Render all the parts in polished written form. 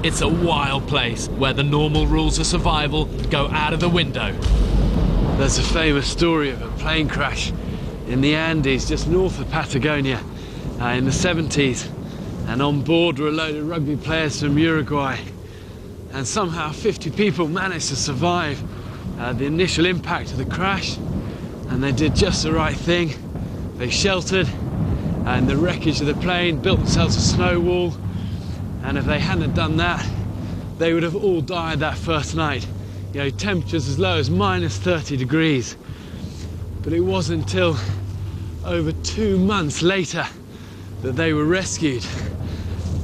It's a wild place where the normal rules of survival go out of the window. There's a famous story of a plane crash in the Andes just north of Patagonia in the 70s, and on board were a load of rugby players from Uruguay, and somehow 50 people managed to survive the initial impact of the crash, and they did just the right thing. They sheltered in the wreckage of the plane, built themselves a snow wall, and if they hadn't done that, they would have all died that first night. You know, temperatures as low as minus 30 degrees. But it wasn't until over 2 months later that they were rescued.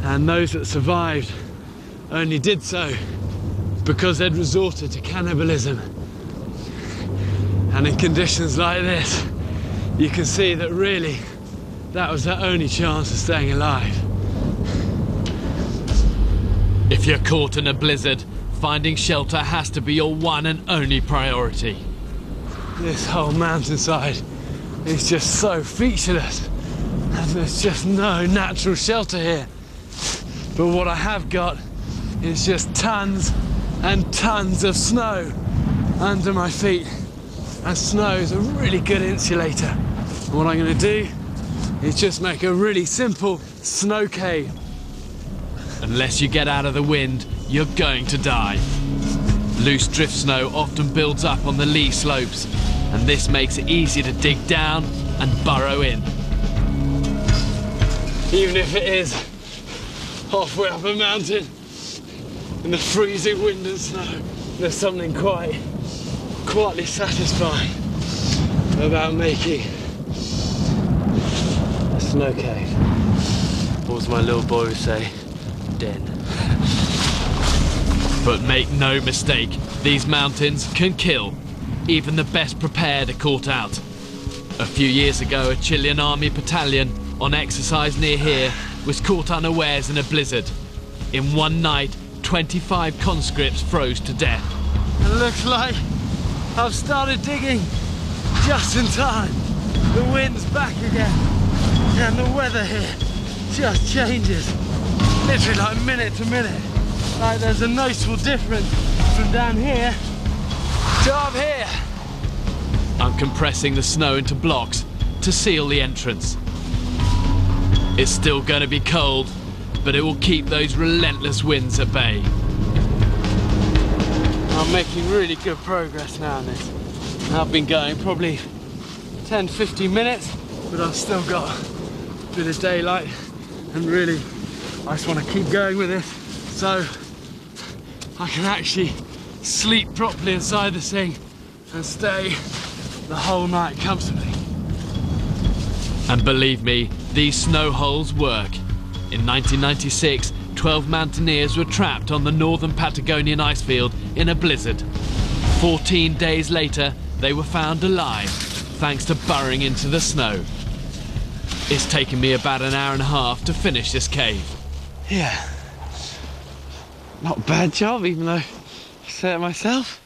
And those that survived only did so because they'd resorted to cannibalism. And in conditions like this, you can see that really that was their only chance of staying alive. If you're caught in a blizzard, finding shelter has to be your one and only priority. This whole mountainside is just so featureless, and there's just no natural shelter here. But what I have got is just tons and tons of snow under my feet, and snow is a really good insulator. And what I'm going to do is just make a really simple snow cave. Unless you get out of the wind, you're going to die. Loose drift snow often builds up on the lee slopes, and this makes it easy to dig down and burrow in. Even if it is halfway up a mountain in the freezing wind and snow, there's something quietly satisfying about making a snow cave. What was my little boy would say? Den. But make no mistake, these mountains can kill. Even the best prepared are caught out. A few years ago, a Chilean army battalion on exercise near here was caught unawares in a blizzard. In one night, 25 conscripts froze to death. It looks like I've started digging just in time. The wind's back again, and the weather here just changes. Literally like minute to minute. Like there's a noticeable difference from down here to up here. I'm compressing the snow into blocks to seal the entrance. It's still going to be cold, but it will keep those relentless winds at bay. I'm making really good progress now on this. I've been going probably 10-15 minutes, but I've still got a bit of daylight, and really I just want to keep going with this so I can actually sleep properly inside this thing and stay the whole night comfortably. And believe me, these snow holes work. In 1996, 12 mountaineers were trapped on the northern Patagonian icefield in a blizzard. 14 days later, they were found alive, thanks to burrowing into the snow. It's taken me about an hour and a half to finish this cave. Yeah, not a bad job, even though I say it myself.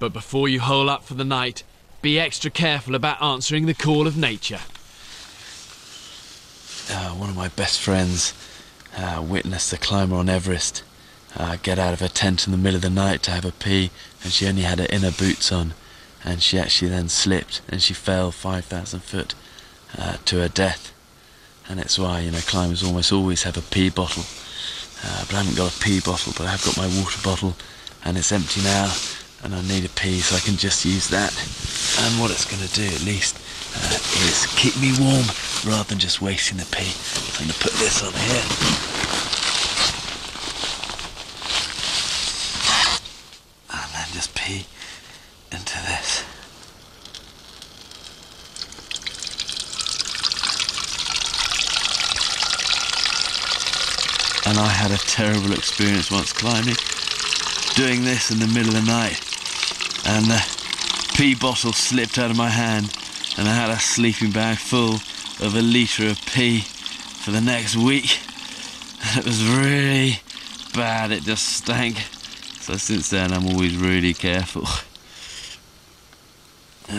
But before you hole up for the night, be extra careful about answering the call of nature. One of my best friends witnessed a climber on Everest get out of her tent in the middle of the night to have a pee, and she only had her inner boots on, and she actually then slipped and she fell 5,000 foot to her death. And it's why, you know, climbers almost always have a pee bottle. But I haven't got a pee bottle, but I've got my water bottle, and it's empty now, and I need a pee, so I can just use that. And what it's going to do, at least, is keep me warm rather than just wasting the pee. So I'm going to put this on here. And then just pee into this. And I had a terrible experience once climbing, doing this in the middle of the night, and the pee bottle slipped out of my hand, and I had a sleeping bag full of a litre of pee for the next week, and it was really bad. It just stank. So since then I'm always really careful. Put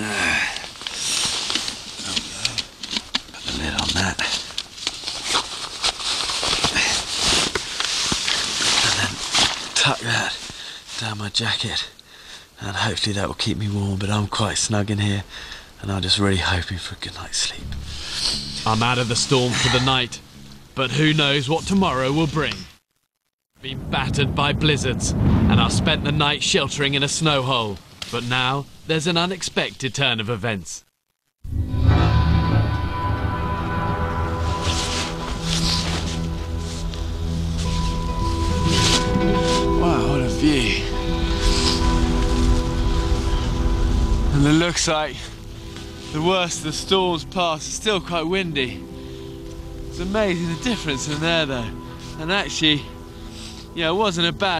the lid on that. tuck that down my jacket, and hopefully that will keep me warm, but I'm quite snug in here, and I'm just really hoping for a good night's sleep. I'm out of the storm for the night, but who knows what tomorrow will bring. Been battered by blizzards, and I spent the night sheltering in a snow hole, but now there's an unexpected turn of events. Wow, what a view. And it looks like the worst of the storm's past. It's still quite windy. It's amazing the difference in there though. And actually, yeah, it wasn't a bad